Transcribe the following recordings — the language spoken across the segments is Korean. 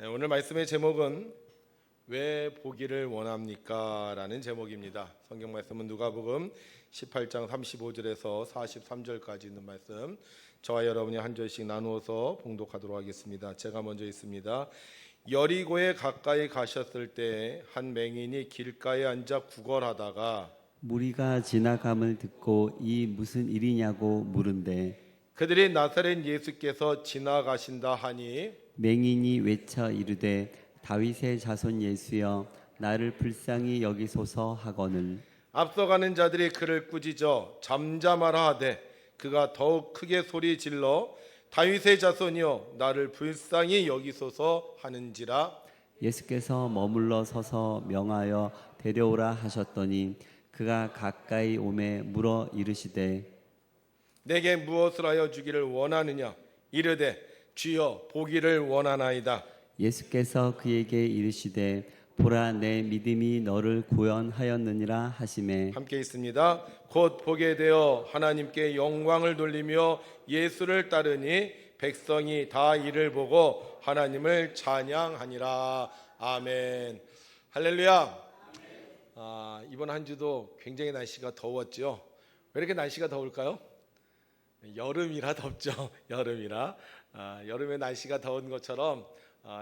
오늘 말씀의 제목은 왜 보기를 원합니까? 라는 제목입니다. 성경 말씀은 누가복음 18장 35절에서 43절까지 있는 말씀, 저와 여러분이 한 절씩 나누어서 봉독하도록 하겠습니다. 제가 먼저 읽습니다. 여리고에 가까이 가셨을 때 한 맹인이 길가에 앉아 구걸하다가 무리가 지나감을 듣고 이 무슨 일이냐고 물은데 그들이 나사렛 예수께서 지나가신다 하니 맹인이 외쳐 이르되 다윗의 자손 예수여 나를 불쌍히 여기소서 하거늘 앞서가는 자들이 그를 꾸짖어 잠잠하라 하되 그가 더욱 크게 소리 질러 다윗의 자손이여 나를 불쌍히 여기소서 하는지라. 예수께서 머물러 서서 명하여 데려오라 하셨더니 그가 가까이 오매 물어 이르시되 내게 무엇을 하여 주기를 원하느냐? 이르되 주여 보기를 원하나이다. 예수께서 그에게 이르시되 보라 내 믿음이 너를 구원하였느니라 하시매 함께 있습니다. 곧 보게 되어 하나님께 영광을 돌리며 예수를 따르니 백성이 다 이를 보고 하나님을 찬양하니라. 아멘. 할렐루야. 이번 한 주도 굉장히 날씨가 더웠죠. 왜 이렇게 날씨가 더울까요? 여름이라 덥죠. 여름이라. 여름에 날씨가 더운 것처럼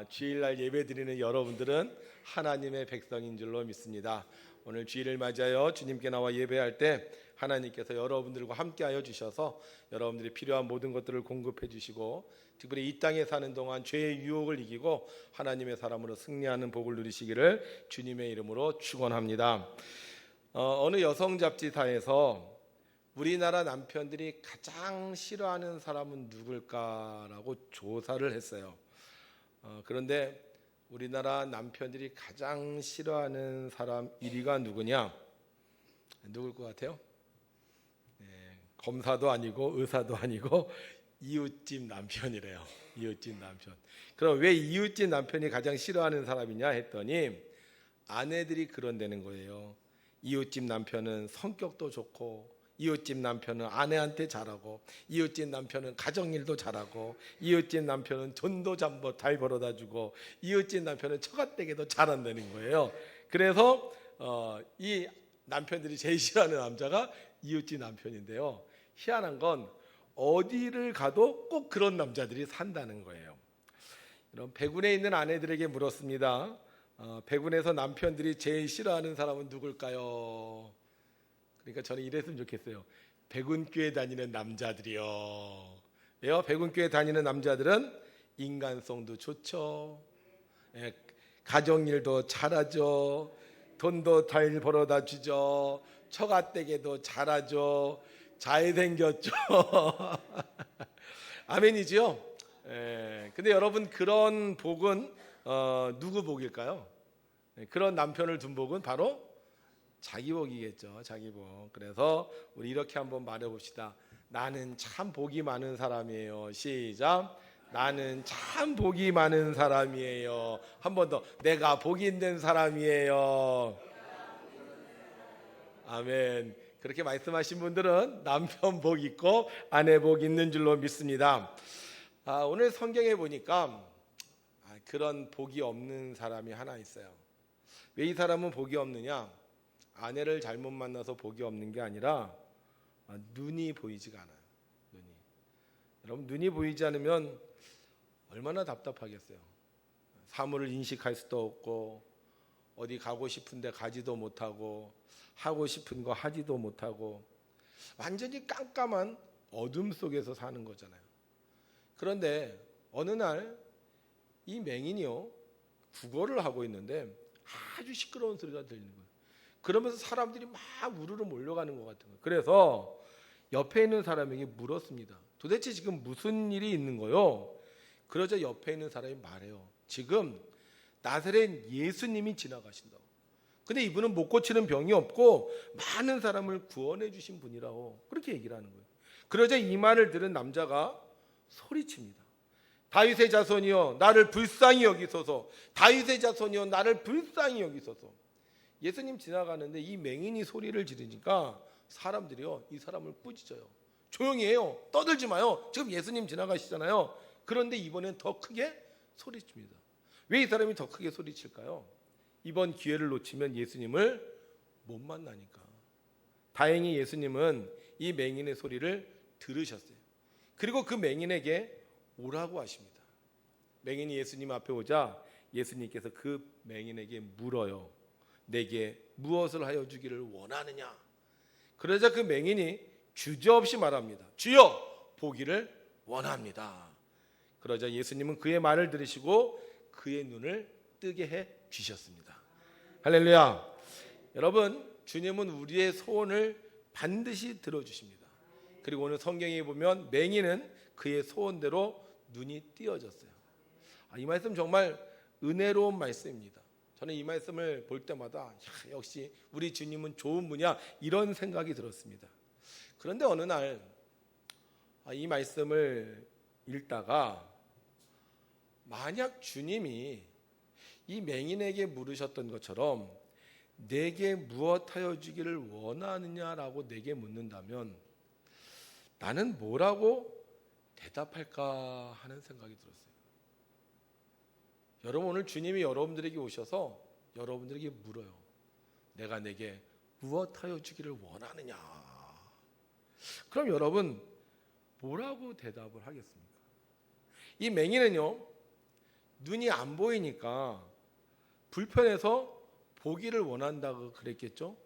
주일날 예배 드리는 여러분들은 하나님의 백성인 줄로 믿습니다. 오늘 주일을 맞이하여 주님께 나와 예배할 때 하나님께서 여러분들과 함께하여 주셔서 여러분들이 필요한 모든 것들을 공급해 주시고 특별히 이 땅에 사는 동안 죄의 유혹을 이기고 하나님의 사람으로 승리하는 복을 누리시기를 주님의 이름으로 축원합니다. 어느 여성 잡지사에서 우리나라 남편들이 가장 싫어하는 사람은 누굴까라고 조사를 했어요. 그런데 우리나라 남편들이 가장 싫어하는 사람 1위가 누구냐? 누굴 것 같아요? 검사도 아니고 의사도 아니고 이웃집 남편이래요. 이웃집 남편. 그럼 왜 이웃집 남편이 가장 싫어하는 사람이냐 했더니 아내들이 그런다는 거예요. 이웃집 남편은 성격도 좋고 이웃집 남편은 아내한테 잘하고 이웃집 남편은 가정일도 잘하고 이웃집 남편은 돈도 잘 벌어다 주고 이웃집 남편은 처가댁에도 잘한다는 거예요. 그래서 이 남편들이 제일 싫어하는 남자가 이웃집 남편인데요. 희한한 건 어디를 가도 꼭 그런 남자들이 산다는 거예요. 이런 백운에 있는 아내들에게 물었습니다. 백운에서 남편들이 제일 싫어하는 사람은 누굴까요? 그러니까 저는 이랬으면 좋겠어요. 백운교회 다니는 남자들이요. 왜요? 백운교회 다니는 남자들은 인간성도 좋죠. 가정일도 잘하죠. 돈도 잘 벌어다 주죠. 처가댁에도 잘하죠. 잘생겼죠. 아멘이지요. 근데 여러분 그런 복은 누구 복일까요? 그런 남편을 둔 복은 바로 자기 복이겠죠. 자기 복. 그래서 우리 이렇게 한번 말해봅시다. 나는 참 복이 많은 사람이에요. 시작. 나는 참 복이 많은 사람이에요. 한 번 더. 내가 복이 있는 사람이에요. 아멘. 그렇게 말씀하신 분들은 남편 복 있고 아내 복 있는 줄로 믿습니다. 오늘 성경에 보니까 그런 복이 없는 사람이 하나 있어요. 왜 이 사람은 복이 없느냐? 아내를 잘못 만나서 복이 없는 게 아니라 눈이 보이지가 않아요. 여러분 눈이 보이지 않으면 얼마나 답답하겠어요. 사물을 인식할 수도 없고 어디 가고 싶은데 가지도 못하고 하고 싶은 거 하지도 못하고 완전히 깜깜한 어둠 속에서 사는 거잖아요. 그런데 어느 날 이 맹인이요 구걸을 하고 있는데 아주 시끄러운 소리가 들리는 거예요. 그러면서 사람들이 막 우르르 몰려가는 것 같은 거예요. 그래서 옆에 있는 사람에게 물었습니다. 도대체 지금 무슨 일이 있는 거요? 그러자 옆에 있는 사람이 말해요. 지금 나사렛 예수님이 지나가신다고. 근데 이분은 못 고치는 병이 없고 많은 사람을 구원해 주신 분이라고 그렇게 얘기를 하는 거예요. 그러자 이 말을 들은 남자가 소리칩니다. 다윗의 자손이여 나를 불쌍히 여기소서. 다윗의 자손이여 나를 불쌍히 여기소서. 예수님 지나가는데 이 맹인이 소리를 지르니까 사람들이요 이 사람을 꾸짖어요. 조용히 해요. 떠들지 마요. 지금 예수님 지나가시잖아요. 그런데 이번엔 더 크게 소리칩니다. 왜 이 사람이 더 크게 소리칠까요? 이번 기회를 놓치면 예수님을 못 만나니까. 다행히 예수님은 이 맹인의 소리를 들으셨어요. 그리고 그 맹인에게 오라고 하십니다. 맹인이 예수님 앞에 오자 예수님께서 그 맹인에게 물어요. 내게 무엇을 하여 주기를 원하느냐? 그러자 그 맹인이 주저없이 말합니다. 주여, 보기를 원합니다. 그러자 예수님은 그의 말을 들으시고 그의 눈을 뜨게 해 주셨습니다. 할렐루야. 여러분, 주님은 우리의 소원을 반드시 들어주십니다. 그리고 오늘 성경에 보면 맹인은 그의 소원대로 눈이 띄어졌어요. 이 말씀 정말 은혜로운 말씀입니다. 저는 이 말씀을 볼 때마다 역시 우리 주님은 좋은 분이야, 이런 생각이 들었습니다. 그런데 어느 날 이 말씀을 읽다가 만약 주님이 이 맹인에게 물으셨던 것처럼 내게 무엇하여 주기를 원하느냐라고 내게 묻는다면 나는 뭐라고 대답할까 하는 생각이 들었어요. 여러분, 오늘 주님이 여러분들에게 오셔서 여러분들에게 물어요. 내가 내게 무엇하여 주기를 원하느냐? 그럼 여러분 뭐라고 대답을 하겠습니까? 이 맹인은요, 눈이 안 보이니까 불편해서 보기를 원한다고 그랬겠죠.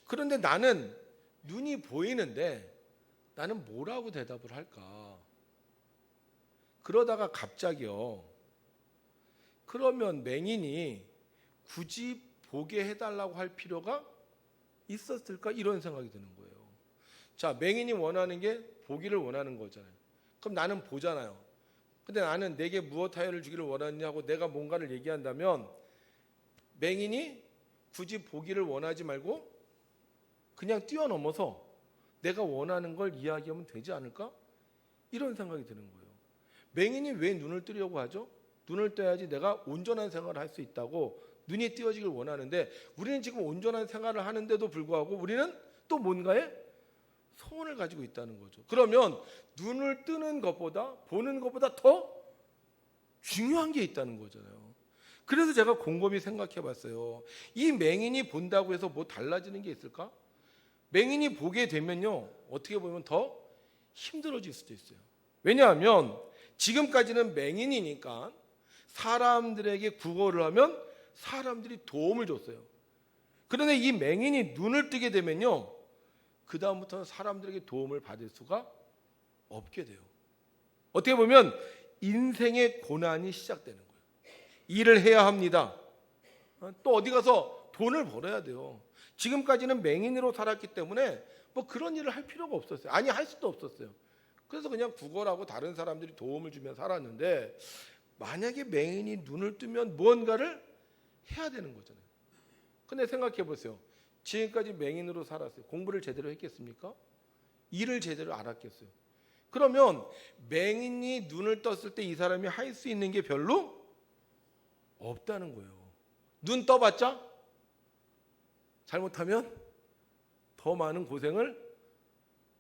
그런데 나는 눈이 보이는데 나는 뭐라고 대답을 할까? 그러다가 갑자기요, 그러면 맹인이 굳이 보게 해달라고 할 필요가 있었을까? 이런 생각이 드는 거예요. 자, 맹인이 원하는 게 보기를 원하는 거잖아요. 그럼 나는 보잖아요. 근데 나는 내게 무엇 하여를 주기를 원하느냐고 내가 뭔가를 얘기한다면 맹인이 굳이 보기를 원하지 말고 그냥 뛰어넘어서 내가 원하는 걸 이야기하면 되지 않을까? 이런 생각이 드는 거예요. 맹인이 왜 눈을 뜨려고 하죠? 눈을 떠야지 내가 온전한 생활을 할 수 있다고 눈이 띄어지길 원하는데, 우리는 지금 온전한 생활을 하는데도 불구하고 우리는 또 뭔가에 소원을 가지고 있다는 거죠. 그러면 눈을 뜨는 것보다 보는 것보다 더 중요한 게 있다는 거잖아요. 그래서 제가 곰곰이 생각해 봤어요. 이 맹인이 본다고 해서 뭐 달라지는 게 있을까? 맹인이 보게 되면요, 어떻게 보면 더 힘들어질 수도 있어요. 왜냐하면 지금까지는 맹인이니까 사람들에게 구걸을 하면 사람들이 도움을 줬어요. 그런데 이 맹인이 눈을 뜨게 되면요, 그 다음부터는 사람들에게 도움을 받을 수가 없게 돼요. 어떻게 보면 인생의 고난이 시작되는 거예요. 일을 해야 합니다. 또 어디 가서 돈을 벌어야 돼요. 지금까지는 맹인으로 살았기 때문에 뭐 그런 일을 할 필요가 없었어요. 아니, 할 수도 없었어요. 그래서 그냥 구걸하고 다른 사람들이 도움을 주면 살았는데, 만약에 맹인이 눈을 뜨면 무언가를 해야 되는 거잖아요. 근데 생각해 보세요. 지금까지 맹인으로 살았어요. 공부를 제대로 했겠습니까? 일을 제대로 알았겠어요? 그러면 맹인이 눈을 떴을 때 이 사람이 할 수 있는 게 별로 없다는 거예요. 눈 떠봤자 잘못하면 더 많은 고생을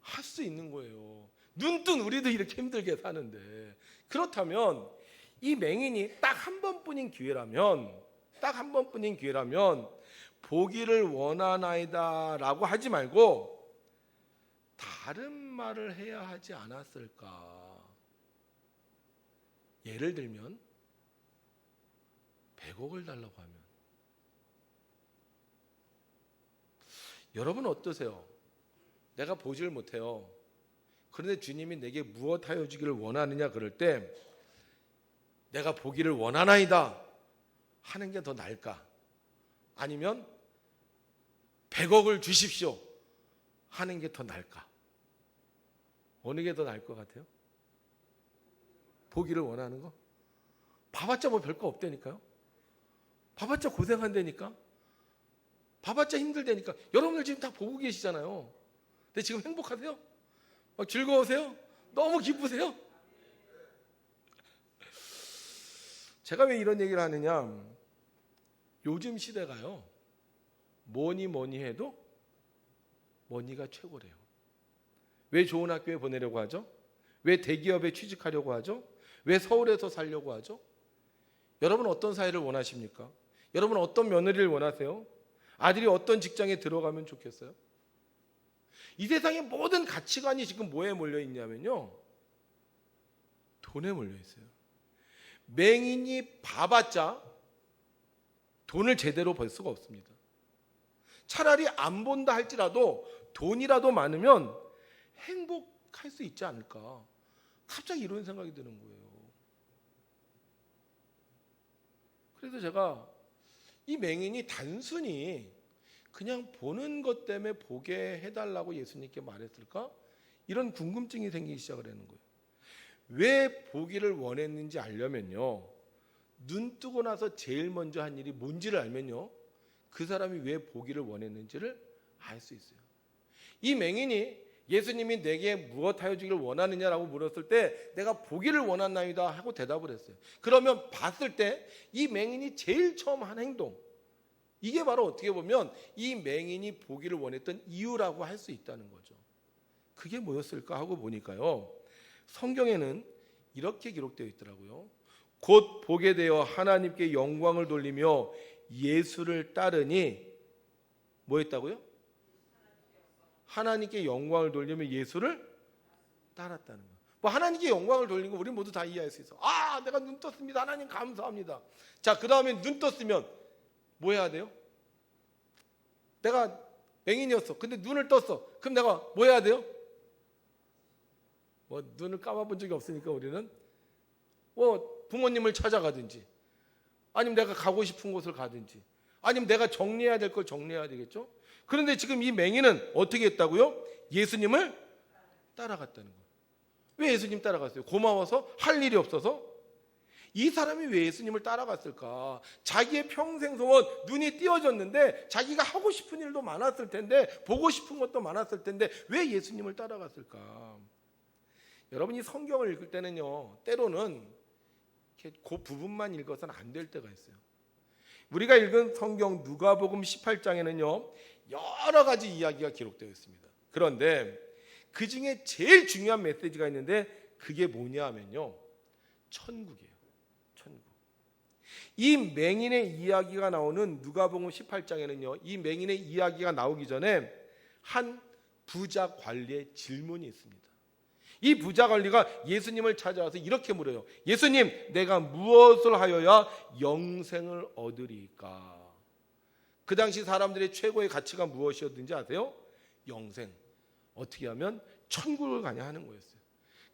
할 수 있는 거예요. 눈 뜬 우리도 이렇게 힘들게 사는데, 그렇다면 이 맹인이 딱 한 번뿐인 기회라면 보기를 원하나이다 라고 하지 말고 다른 말을 해야 하지 않았을까? 예를 들면 100억을 달라고 하면, 여러분 어떠세요? 내가 보지를 못해요. 그런데 주님이 내게 무엇하여 주기를 원하느냐 그럴 때 내가 보기를 원하나이다 하는 게 더 나을까? 아니면 100억을 주십시오 하는 게 더 나을까? 어느 게 더 나을 것 같아요? 보기를 원하는 거? 봐봤자 뭐 별거 없다니까요. 봐봤자 고생한다니까. 봐봤자 힘들다니까. 여러분들 지금 다 보고 계시잖아요. 근데 지금 행복하세요? 즐거우세요? 너무 기쁘세요? 제가 왜 이런 얘기를 하느냐, 요즘 시대가요, 뭐니 해도 머니가 최고래요. 왜 좋은 학교에 보내려고 하죠? 왜 대기업에 취직하려고 하죠? 왜 서울에서 살려고 하죠? 여러분 어떤 사회를 원하십니까? 여러분 어떤 며느리를 원하세요? 아들이 어떤 직장에 들어가면 좋겠어요? 이 세상의 모든 가치관이 지금 뭐에 몰려 있냐면요, 돈에 몰려 있어요. 맹인이 봐봤자 돈을 제대로 벌 수가 없습니다. 차라리 안 본다 할지라도 돈이라도 많으면 행복할 수 있지 않을까, 갑자기 이런 생각이 드는 거예요. 그래서 제가 이 맹인이 단순히 그냥 보는 것 때문에 보게 해달라고 예수님께 말했을까? 이런 궁금증이 생기기 시작을 하는 거예요. 왜 보기를 원했는지 알려면요, 눈 뜨고 나서 제일 먼저 한 일이 뭔지를 알면요, 그 사람이 왜 보기를 원했는지를 알 수 있어요. 이 맹인이 예수님이 내게 무엇하여 주기를 원하느냐라고 물었을 때 내가 보기를 원한나이다 하고 대답을 했어요. 그러면 봤을 때 이 맹인이 제일 처음 한 행동, 이게 바로 어떻게 보면 이 맹인이 보기를 원했던 이유라고 할 수 있다는 거죠. 그게 뭐였을까 하고 보니까요, 성경에는 이렇게 기록되어 있더라고요. 곧 보게 되어 하나님께 영광을 돌리며 예수를 따르니 뭐 했다고요? 하나님께 영광을 돌리며 예수를 따랐다는 거예요. 뭐 하나님께 영광을 돌리는 거 우리 모두 다 이해할 수 있어. 아, 내가 눈 떴습니다. 하나님 감사합니다. 자, 그 다음에 눈 떴으면 뭐 해야 돼요? 내가 맹인이었어. 근데 눈을 떴어. 그럼 내가 뭐 해야 돼요? 뭐 눈을 감아본 적이 없으니까 우리는 뭐 부모님을 찾아가든지, 아니면 내가 가고 싶은 곳을 가든지, 아니면 내가 정리해야 될 걸 정리해야 되겠죠. 그런데 지금 이 맹인은 어떻게 했다고요? 예수님을 따라갔다는 거예요. 왜 예수님 따라갔어요? 고마워서? 할 일이 없어서? 이 사람이 왜 예수님을 따라갔을까? 자기의 평생 소원, 눈이 띄어졌는데 자기가 하고 싶은 일도 많았을 텐데, 보고 싶은 것도 많았을 텐데 왜 예수님을 따라갔을까? 여러분이 성경을 읽을 때는요, 때로는 이렇게 그 부분만 읽어서는 안 될 때가 있어요. 우리가 읽은 성경 누가복음 18장에는요 여러 가지 이야기가 기록되어 있습니다. 그런데 그 중에 제일 중요한 메시지가 있는데 그게 뭐냐 하면요, 천국이에요. 천국. 이 맹인의 이야기가 나오는 누가복음 18장에는요 이 맹인의 이야기가 나오기 전에 한 부자 관리의 질문이 있습니다. 이 부자 관리가 예수님을 찾아와서 이렇게 물어요. 예수님, 내가 무엇을 하여야 영생을 얻으리까? 그 당시 사람들의 최고의 가치가 무엇이었는지 아세요? 영생. 어떻게 하면 천국을 가냐 하는 거였어요.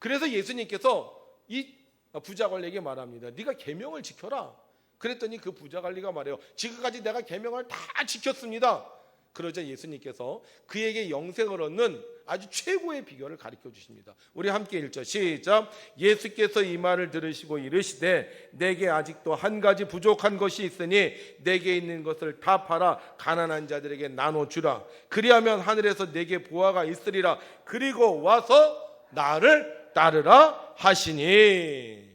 그래서 예수님께서 이 부자 관리에게 말합니다. 네가 계명을 지켜라. 그랬더니 그 부자 관리가 말해요. 지금까지 내가 계명을 다 지켰습니다. 그러자 예수님께서 그에게 영생을 얻는 아주 최고의 비결을 가르쳐 주십니다. 우리 함께 읽죠. 시작. 예수께서 이 말을 들으시고 이르시되 내게 아직도 한 가지 부족한 것이 있으니 내게 있는 것을 다 팔아 가난한 자들에게 나눠주라. 그리하면 하늘에서 내게 보화가 있으리라. 그리고 와서 나를 따르라 하시니.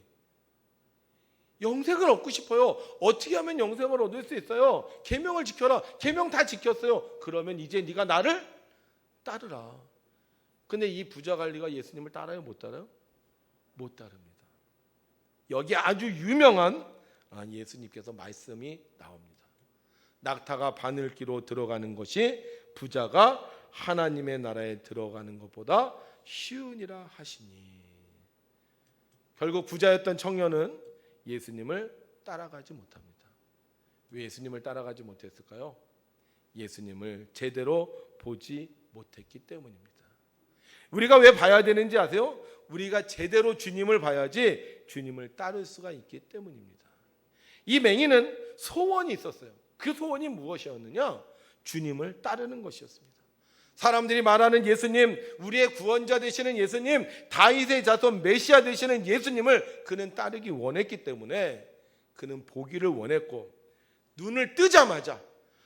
영생을 얻고 싶어요. 어떻게 하면 영생을 얻을 수 있어요? 계명을 지켜라. 계명 다 지켰어요. 그러면 이제 네가 나를 따르라. 근데 이 부자 관리가 예수님을 따라요? 못 따라요? 못 따릅니다. 여기 아주 유명한 예수님께서 말씀이 나옵니다. 낙타가 바늘기로 들어가는 것이 부자가 하나님의 나라에 들어가는 것보다 쉬우니라 하시니. 결국 부자였던 청년은 예수님을 따라가지 못합니다. 왜 예수님을 따라가지 못했을까요? 예수님을 제대로 보지 못했기 때문입니다. 우리가 왜 봐야 되는지 아세요? 우리가 제대로 주님을 봐야지 주님을 따를 수가 있기 때문입니다. 이 맹인은 소원이 있었어요. 그 소원이 무엇이었느냐? 주님을 따르는 것이었습니다. 사람들이 말하는 예수님, 우리의 구원자 되시는 예수님, 다윗의 자손 메시아 되시는 예수님을 그는 따르기 원했기 때문에 그는 보기를 원했고, 눈을 뜨자마자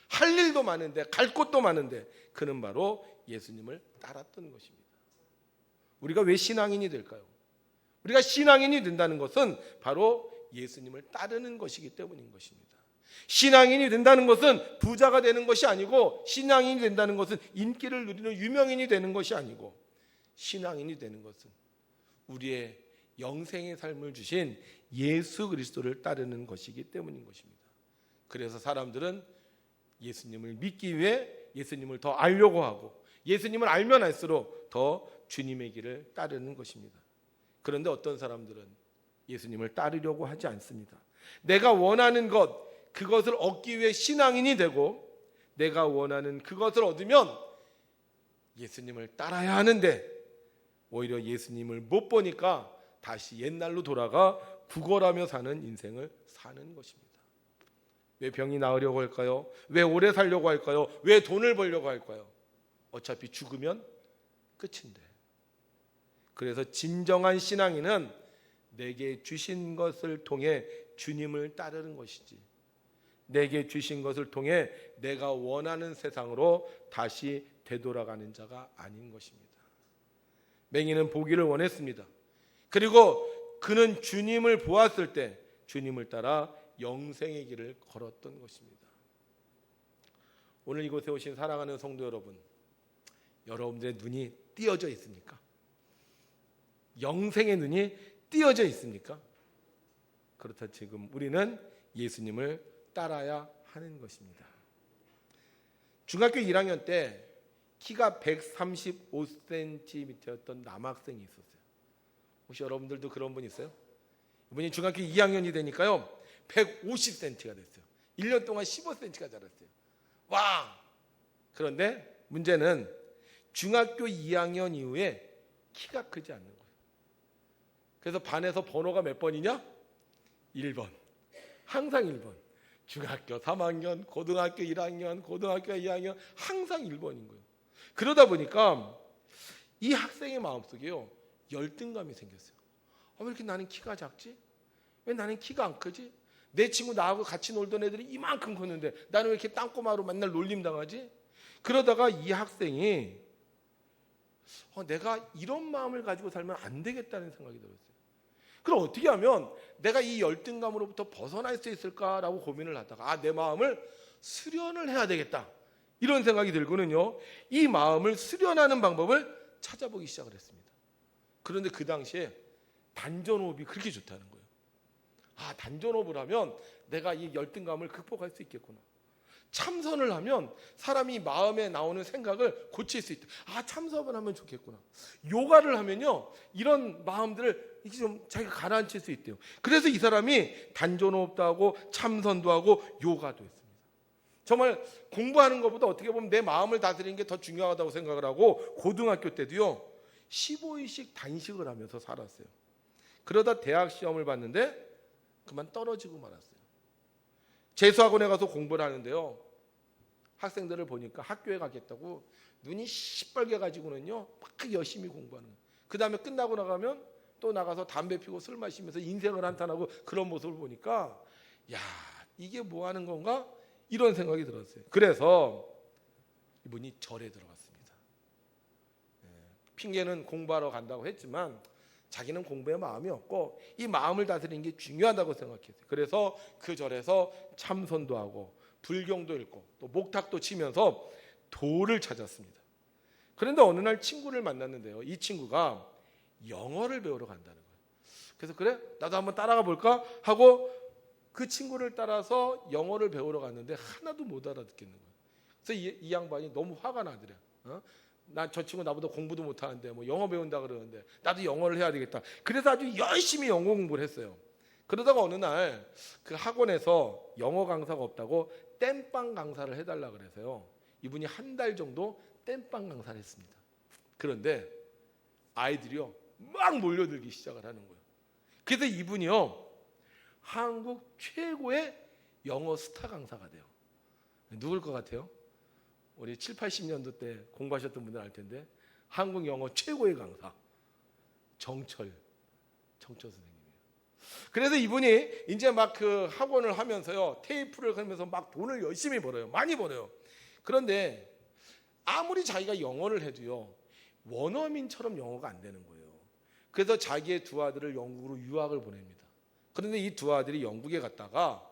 할 일도 많은데 갈 곳도 많은데 그는 바로 예수님을 따랐던 것입니다. 우리가 왜 신앙인이 될까요? 우리가 신앙인이 된다는 것은 바로 예수님을 따르는 것이기 때문인 것입니다. 신앙인이 된다는 것은 부자가 되는 것이 아니고, 신앙인이 된다는 것은 인기를 누리는 유명인이 되는 것이 아니고, 신앙인이 되는 것은 우리의 영생의 삶을 주신 예수 그리스도를 따르는 것이기 때문인 것입니다. 그래서 사람들은 예수님을 믿기 위해 예수님을 더 알려고 하고 예수님을 알면 알수록 더 주님의 길을 따르는 것입니다. 그런데 어떤 사람들은 예수님을 따르려고 하지 않습니다. 내가 원하는 것, 그것을 얻기 위해 신앙인이 되고 내가 원하는 그것을 얻으면 예수님을 따라야 하는데 오히려 예수님을 못 보니까 다시 옛날로 돌아가 구걸하며 사는 인생을 사는 것입니다. 왜 병이 나으려고 할까요? 왜 오래 살려고 할까요? 왜 돈을 벌려고 할까요? 어차피 죽으면 끝인데. 그래서 진정한 신앙인은 내게 주신 것을 통해 주님을 따르는 것이지 내게 주신 것을 통해 내가 원하는 세상으로 다시 되돌아가는 자가 아닌 것입니다. 맹인은 보기를 원했습니다. 그리고 그는 주님을 보았을 때 주님을 따라 영생의 길을 걸었던 것입니다. 오늘 이곳에 오신 사랑하는 성도 여러분, 여러분들의 눈이 띄어져 있습니까? 영생의 눈이 띄어져 있습니까? 그렇다 지금 우리는 예수님을 따라야 하는 것입니다. 중학교 1학년 때 키가 135cm였던 남학생이 있었어요. 혹시 여러분들도 그런 분 있어요? 이분이 중학교 2학년이 되니까요 150cm가 됐어요. 1년 동안 15cm가 자랐어요. 와! 그런데 문제는 중학교 2학년 이후에 키가 크지 않는 거예요. 그래서 반에서 번호가 몇 번이냐? 1번. 항상 1번. 중학교 3학년, 고등학교 1학년, 고등학교 2학년 항상 1번인 거예요. 그러다 보니까 이 학생의 마음속에요 열등감이 생겼어요. 왜 이렇게 나는 키가 작지? 왜 나는 키가 안 크지? 내 친구 나하고 같이 놀던 애들이 이만큼 컸는데 나는 왜 이렇게 땅꼬마로 맨날 놀림당하지? 그러다가 이 학생이 내가 이런 마음을 가지고 살면 안 되겠다는 생각이 들었어요. 그럼 어떻게 하면 내가 이 열등감으로부터 벗어날 수 있을까라고 고민을 하다가 내 마음을 수련을 해야 되겠다 이런 생각이 들고는요 이 마음을 수련하는 방법을 찾아보기 시작을 했습니다. 그런데 그 당시에 단전호흡이 그렇게 좋다는 거예요. 단전호흡을 하면 내가 이 열등감을 극복할 수 있겠구나. 참선을 하면 사람이 마음에 나오는 생각을 고칠 수 있다. 참선을 하면 좋겠구나. 요가를 하면요 이런 마음들을 이렇게 좀 자기가 가라앉힐 수 있대요. 그래서 이 사람이 단전호흡도 하고 참선도 하고 요가도 했습니다. 정말 공부하는 것보다 어떻게 보면 내 마음을 다스리는 게 더 중요하다고 생각을 하고 고등학교 때도요 15일씩 단식을 하면서 살았어요. 그러다 대학 시험을 봤는데 그만 떨어지고 말았어요. 재수학원에 가서 공부를 하는데요 학생들을 보니까 학교에 가겠다고 눈이 시뻘게 가지고는요 막 열심히 공부하는 거예요. 그 다음에 끝나고 나가면 또 나가서 담배 피고 술 마시면서 인생을 한탄하고 그런 모습을 보니까 이게 뭐 하는 건가? 이런 생각이 들었어요. 그래서 이분이 절에 들어갔습니다. 핑계는 공부하러 간다고 했지만 자기는 공부에 마음이 없고 이 마음을 다스리는 게 중요하다고 생각했어요. 그래서 그 절에서 참선도 하고 불경도 읽고 또 목탁도 치면서 도를 찾았습니다. 그런데 어느 날 친구를 만났는데요. 이 친구가 영어를 배우러 간다는 거예요. 그래서 그래? 나도 한번 따라가 볼까? 하고 그 친구를 따라서 영어를 배우러 갔는데 하나도 못 알아듣겠는 거예요. 그래서 이 양반이 너무 화가 나더래. 나 저 친구 나보다 공부도 못하는데 뭐 영어 배운다 그러는데 나도 영어를 해야 되겠다. 그래서 아주 열심히 영어 공부를 했어요. 그러다가 어느 날 그 학원에서 영어 강사가 없다고 땜빵 강사를 해달라 그래서요. 이분이 한 달 정도 땜빵 강사를 했습니다. 그런데 아이들이요 막 몰려들기 시작을 하는 거예요. 그래서 이분이요 한국 최고의 영어 스타 강사가 돼요. 누굴 것 같아요? 우리 7, 80년도 때 공부하셨던 분들 알 텐데 한국 영어 최고의 강사 정철 선생님이에요. 그래서 이분이 이제 막 그 학원을 하면서요 테이프를 하면서 막 돈을 열심히 벌어요. 많이 벌어요. 그런데 아무리 자기가 영어를 해도요 원어민처럼 영어가 안 되는 거예요. 그래서 자기의 두 아들을 영국으로 유학을 보냅니다. 그런데 이 두 아들이 영국에 갔다가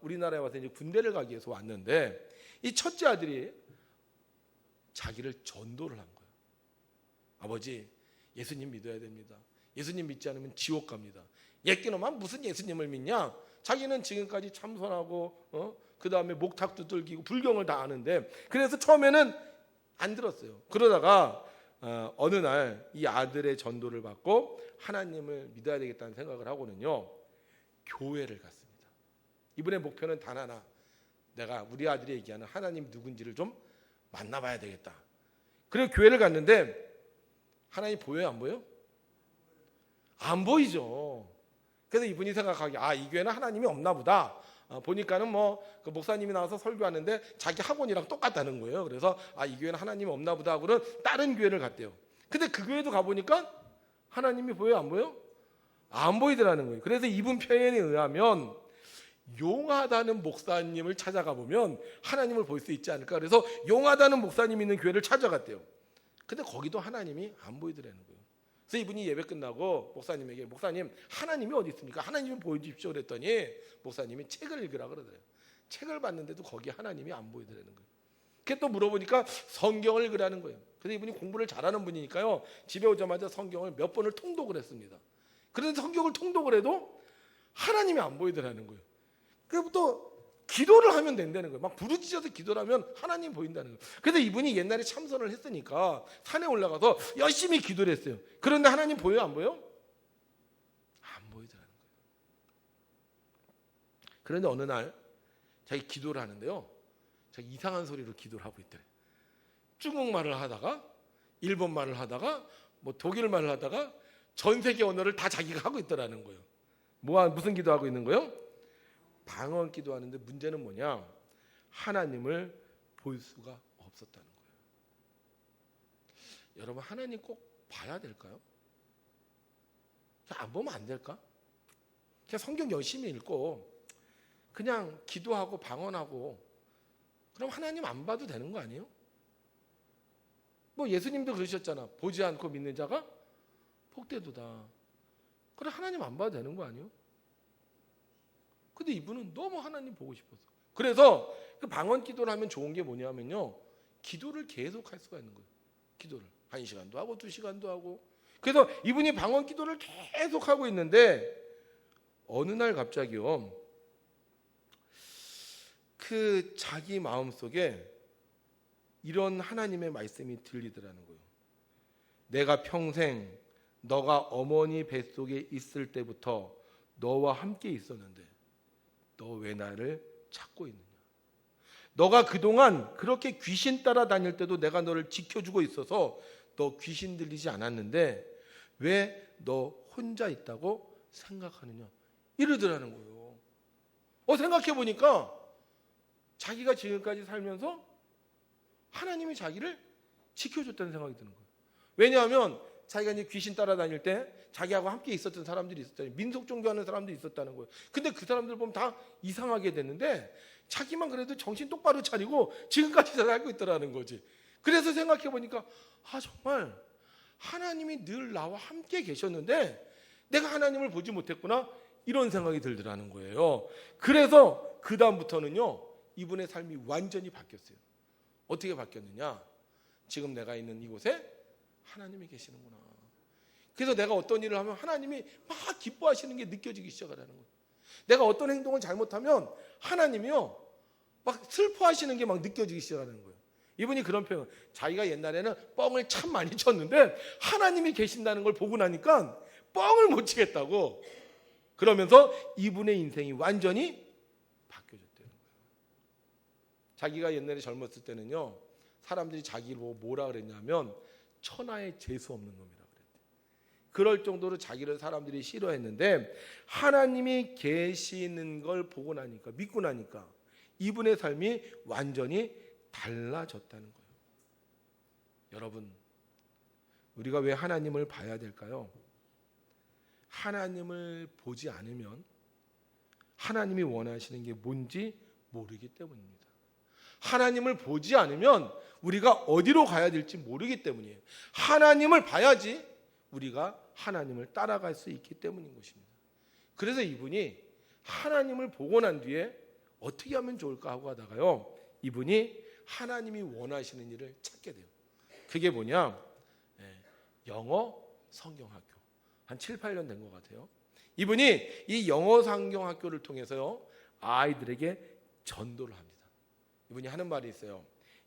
우리나라에 와서 이제 군대를 가기 위해서 왔는데 이 첫째 아들이 자기를 전도를 한 거예요. 아버지, 예수님 믿어야 됩니다. 예수님 믿지 않으면 지옥 갑니다. 예끼놈아 무슨 예수님을 믿냐? 자기는 지금까지 참선하고 그 다음에 목탁도 들기고 불경을 다 아는데, 그래서 처음에는 안 들었어요. 그러다가 어느 날 이 아들의 전도를 받고 하나님을 믿어야 되겠다는 생각을 하고는요, 교회를 갔습니다. 이분의 목표는 단 하나, 내가 우리 아들이 얘기하는 하나님 누군지를 좀 만나봐야 되겠다. 그리고 교회를 갔는데 하나님 보여요, 안 보여? 안 보이죠. 그래서 이분이 생각하기에 이 교회는 하나님이 없나 보다. 보니까는 그 목사님이 나와서 설교하는데 자기 학원이랑 똑같다는 거예요. 그래서 이 교회는 하나님이 없나 보다 하고는 다른 교회를 갔대요. 근데 그 교회도 가보니까 하나님이 보여요, 안 보여? 안 보이더라는 거예요. 그래서 이분 표현에 의하면 용하다는 목사님을 찾아가 보면 하나님을 볼 수 있지 않을까. 그래서 용하다는 목사님 있는 교회를 찾아갔대요. 근데 거기도 하나님이 안 보이더라는 거예요. 그래서 이분이 예배 끝나고 목사님에게, 목사님 하나님이 어디 있습니까? 하나님을 보여주십시오 그랬더니 목사님이 책을 읽으라 그러더래요. 책을 봤는데도 거기 하나님이 안 보이더라는 거예요. 그게 또 물어보니까 성경을 읽으라는 거예요. 그래서 이분이 공부를 잘하는 분이니까요, 집에 오자마자 성경을 몇 번을 통독을 했습니다. 그런데 성경을 통독을 해도 하나님이 안 보이더라는 거예요. 그래부터 기도를 하면 된다는 거예요. 막 부르짖어서 기도를 하면 하나님 보인다는 거예요. 그래서 이분이 옛날에 참선을 했으니까 산에 올라가서 열심히 기도를 했어요. 그런데 하나님 보여요, 안 보여? 안 보이더라는 거예요. 그런데 어느 날 자기 기도를 하는데요, 자기 이상한 소리로 기도를 하고 있더래요. 중국말을 하다가 일본말을 하다가 독일말을 하다가 전 세계 언어를 다 자기가 하고 있더라는 거예요. 무슨 기도하고 있는 거예요? 방언 기도하는데 문제는 뭐냐? 하나님을 볼 수가 없었다는 거예요. 여러분, 하나님 꼭 봐야 될까요? 안 보면 안 될까? 그냥 성경 열심히 읽고 그냥 기도하고 방언하고 그럼 하나님 안 봐도 되는 거 아니에요? 예수님도 그러셨잖아. 보지 않고 믿는 자가 복되도다. 그래, 하나님 안 봐도 되는 거 아니에요? 근데 이분은 너무 하나님 보고 싶었어. 그래서 그 방언 기도를 하면 좋은 게 뭐냐면요, 기도를 계속 할 수가 있는 거예요. 기도를 1시간도 하고 2시간도 하고. 그래서 이분이 방언 기도를 계속 하고 있는데 어느 날 갑자기요, 그 자기 마음속에 이런 하나님의 말씀이 들리더라는 거예요. 내가 평생 너가 어머니 뱃속에 있을 때부터 너와 함께 있었는데 너 왜 나를 찾고 있느냐? 너가 그동안 그렇게 귀신 따라다닐 때도 내가 너를 지켜주고 있어서 너 귀신 들리지 않았는데 왜 너 혼자 있다고 생각하느냐? 이러더라는 거예요. 생각해 보니까 자기가 지금까지 살면서 하나님이 자기를 지켜줬다는 생각이 드는 거예요. 왜냐하면 자기가 이제 귀신 따라다닐 때 자기하고 함께 있었던 사람들이 있었잖아요. 민속 종교하는 사람들이 있었다는 거예요. 근데 그 사람들 보면 다 이상하게 됐는데 자기만 그래도 정신 똑바로 차리고 지금까지 살고 있더라는 거지. 그래서 생각해 보니까 정말 하나님이 늘 나와 함께 계셨는데 내가 하나님을 보지 못했구나, 이런 생각이 들더라는 거예요. 그래서 그 다음부터는요, 이분의 삶이 완전히 바뀌었어요. 어떻게 바뀌었느냐? 지금 내가 있는 이곳에 하나님이 계시는구나. 그래서 내가 어떤 일을 하면 하나님이 막 기뻐하시는 게 느껴지기 시작하는 거예요. 내가 어떤 행동을 잘못하면 하나님이요 막 슬퍼하시는 게 막 느껴지기 시작하는 거예요. 이분이 그런 표현, 자기가 옛날에는 뻥을 참 많이 쳤는데 하나님이 계신다는 걸 보고 나니까 뻥을 못 치겠다고, 그러면서 이분의 인생이 완전히 바뀌어졌다는 거예요. 자기가 옛날에 젊었을 때는요, 사람들이 자기를 보고 뭐라 그랬냐면 천하에 재수 없는 놈이라 그랬대. 그럴 정도로 자기를 사람들이 싫어했는데 하나님이 계시는 걸 보고 나니까, 믿고 나니까 이분의 삶이 완전히 달라졌다는 거예요. 여러분, 우리가 왜 하나님을 봐야 될까요? 하나님을 보지 않으면 하나님이 원하시는 게 뭔지 모르기 때문입니다. 하나님을 보지 않으면 우리가 어디로 가야 될지 모르기 때문이에요. 하나님을 봐야지 우리가 하나님을 따라갈 수 있기 때문인 것입니다. 그래서 이분이 하나님을 보고 난 뒤에 어떻게 하면 좋을까 하고 하다가요, 이분이 하나님이 원하시는 일을 찾게 돼요. 그게 뭐냐? 영어 성경학교. 한 7, 8년 된 것 같아요. 이분이 이 영어 상경 학교를 통해서요, 아이들에게 전도를 합니다. 이분이 하는 말이 있어요.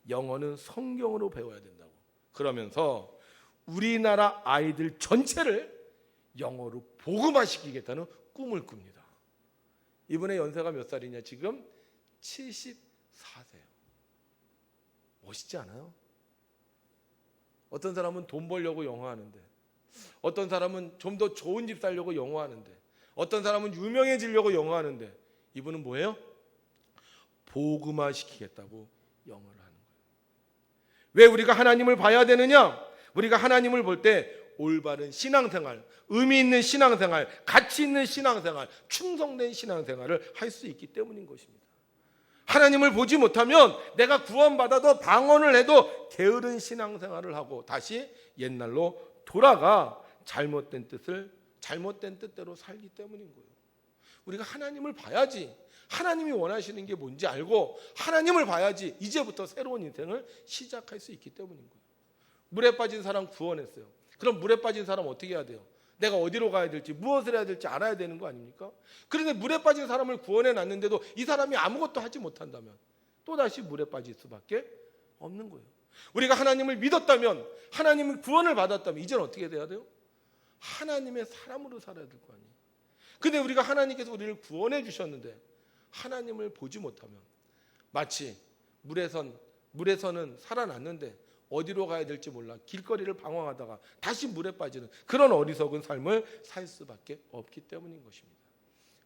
영어는 성경으로 배워야 된다고. 그러면서 우리나라 아이들 전체를 영어로 복음화시키겠다는 꿈을 꿉니다. 이분의 연세가 몇 살이냐? 지금 74세예요. 멋있지 않아요? 어떤 사람은 돈 벌려고 영어하는데, 어떤 사람은 좀 더 좋은 집 살려고 영어하는데, 어떤 사람은 유명해지려고 영어하는데, 이분은 뭐예요? 복음화시키겠다고 영어를 하는 거예요. 왜 우리가 하나님을 봐야 되느냐? 우리가 하나님을 볼 때 올바른 신앙생활, 의미 있는 신앙생활, 가치 있는 신앙생활, 충성된 신앙생활을 할 수 있기 때문인 것입니다. 하나님을 보지 못하면 내가 구원받아도 방언을 해도 게으른 신앙생활을 하고 다시 옛날로 돌아가 잘못된 뜻대로 살기 때문인 거예요. 우리가 하나님을 봐야지, 하나님이 원하시는 게 뭔지 알고 하나님을 봐야지 이제부터 새로운 인생을 시작할 수 있기 때문인 거예요. 물에 빠진 사람 구원했어요. 그럼 물에 빠진 사람 어떻게 해야 돼요? 내가 어디로 가야 될지, 무엇을 해야 될지 알아야 되는 거 아닙니까? 그런데 물에 빠진 사람을 구원해 놨는데도 이 사람이 아무것도 하지 못한다면 또다시 물에 빠질 수밖에 없는 거예요. 우리가 하나님을 믿었다면, 하나님의 구원을 받았다면 이제는 어떻게 돼야 돼요? 하나님의 사람으로 살아야 될 거 아니에요. 근데 우리가 하나님께서 우리를 구원해 주셨는데 하나님을 보지 못하면 마치 물에서는 살아났는데 어디로 가야 될지 몰라 길거리를 방황하다가 다시 물에 빠지는 그런 어리석은 삶을 살 수밖에 없기 때문인 것입니다.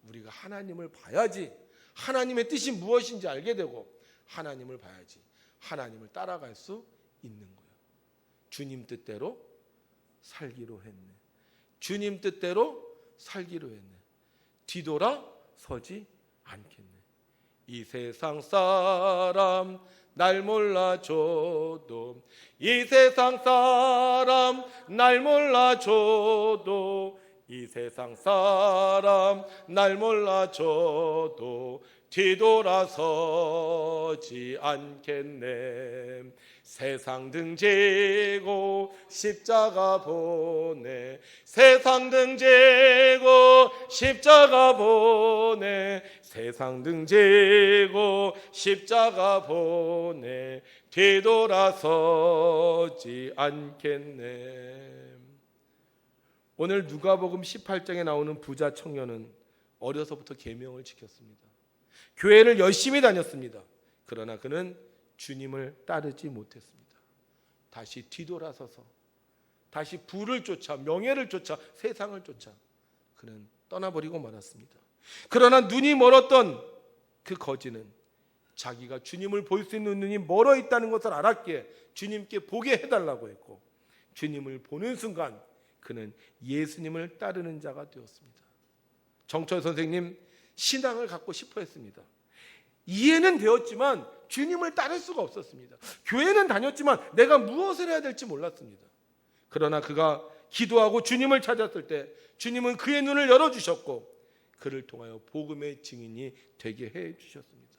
우리가 하나님을 봐야지 하나님의 뜻이 무엇인지 알게 되고, 하나님을 봐야지 하나님을 따라갈 수 있는 거예요. 주님 뜻대로 살기로 했네. 주님 뜻대로 살기로 했네. 뒤돌아서지 않겠네. 이 세상 사람 날 몰라줘도, 이 세상 사람 날 몰라줘도, 이 세상 사람 날 몰라줘도 뒤돌아서지 않겠네. 세상 등지고 십자가 보내, 세상 등지고 십자가 보내, 세상 등지고 십자가 보내 뒤돌아서지 않겠네. 오늘 누가복음 18장에 나오는 부자 청년은 어려서부터 계명을 지켰습니다. 교회를 열심히 다녔습니다. 그러나 그는 주님을 따르지 못했습니다. 다시 뒤돌아서서 다시 부를 쫓아, 명예를 쫓아, 세상을 쫓아 그는 떠나버리고 말았습니다. 그러나 눈이 멀었던 그 거지는 자기가 주님을 볼 수 있는 눈이 멀어 있다는 것을 알았기에 주님께 보게 해달라고 했고, 주님을 보는 순간 그는 예수님을 따르는 자가 되었습니다. 정철 선생님, 신앙을 갖고 싶어 했습니다. 이해는 되었지만 주님을 따를 수가 없었습니다. 교회는 다녔지만 내가 무엇을 해야 될지 몰랐습니다. 그러나 그가 기도하고 주님을 찾았을 때 주님은 그의 눈을 열어주셨고 그를 통하여 복음의 증인이 되게 해주셨습니다.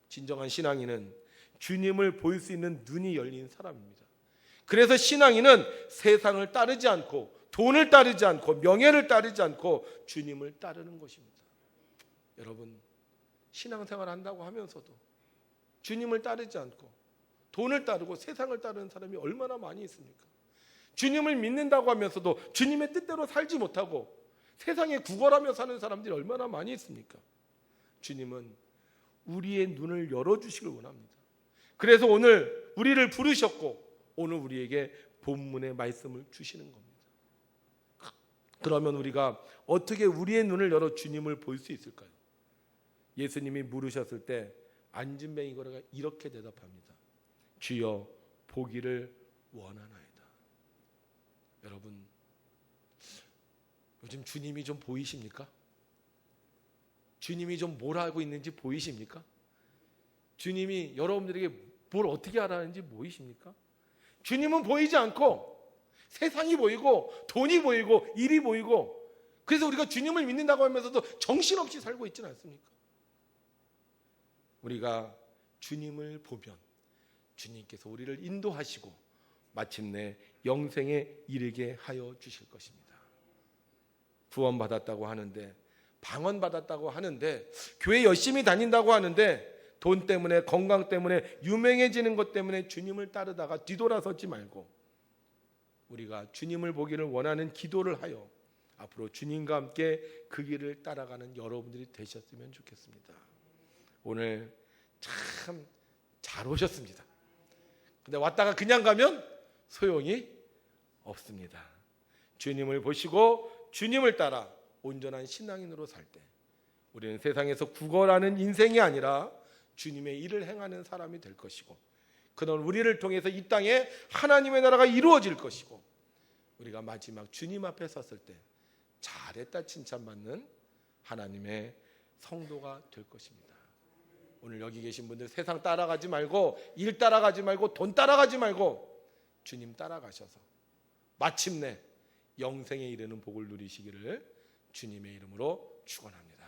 진정한 신앙인은 주님을 볼 수 있는 눈이 열린 사람입니다. 그래서 신앙인은 세상을 따르지 않고, 돈을 따르지 않고, 명예를 따르지 않고 주님을 따르는 것입니다. 여러분, 신앙생활 한다고 하면서도 주님을 따르지 않고 돈을 따르고 세상을 따르는 사람이 얼마나 많이 있습니까? 주님을 믿는다고 하면서도 주님의 뜻대로 살지 못하고 세상에 구걸하며 사는 사람들이 얼마나 많이 있습니까? 주님은 우리의 눈을 열어주시길 원합니다. 그래서 오늘 우리를 부르셨고 오늘 우리에게 본문의 말씀을 주시는 겁니다. 그러면 우리가 어떻게 우리의 눈을 열어 주님을 볼 수 있을까요? 예수님이 물으셨을 때 안진뱅이 거래가 이렇게 대답합니다. 주여 보기를 원하나이다. 여러분, 요즘 주님이 좀 보이십니까? 주님이 좀 뭘 하고 있는지 보이십니까? 주님이 여러분들에게 뭘 어떻게 하라는지 보이십니까? 주님은 보이지 않고 세상이 보이고 돈이 보이고 일이 보이고, 그래서 우리가 주님을 믿는다고 하면서도 정신없이 살고 있지는 않습니까? 우리가 주님을 보면 주님께서 우리를 인도하시고 마침내 영생에 이르게 하여 주실 것입니다. 구원받았다고 하는데, 방언 받았다고 하는데, 교회 열심히 다닌다고 하는데, 돈 때문에, 건강 때문에, 유명해지는 것 때문에 주님을 따르다가 뒤돌아서지 말고 우리가 주님을 보기를 원하는 기도를 하여 앞으로 주님과 함께 그 길을 따라가는 여러분들이 되셨으면 좋겠습니다. 오늘 참 잘 오셨습니다. 근데 왔다가 그냥 가면 소용이 없습니다. 주님을 보시고 주님을 따라 온전한 신앙인으로 살 때 우리는 세상에서 구걸하는 인생이 아니라 주님의 일을 행하는 사람이 될 것이고, 그는 우리를 통해서 이 땅에 하나님의 나라가 이루어질 것이고, 우리가 마지막 주님 앞에 섰을 때 잘했다 칭찬받는 하나님의 성도가 될 것입니다. 오늘 여기 계신 분들 세상 따라가지 말고, 일 따라가지 말고, 돈 따라가지 말고 주님 따라가셔서 마침내 영생에 이르는 복을 누리시기를 주님의 이름으로 축원합니다.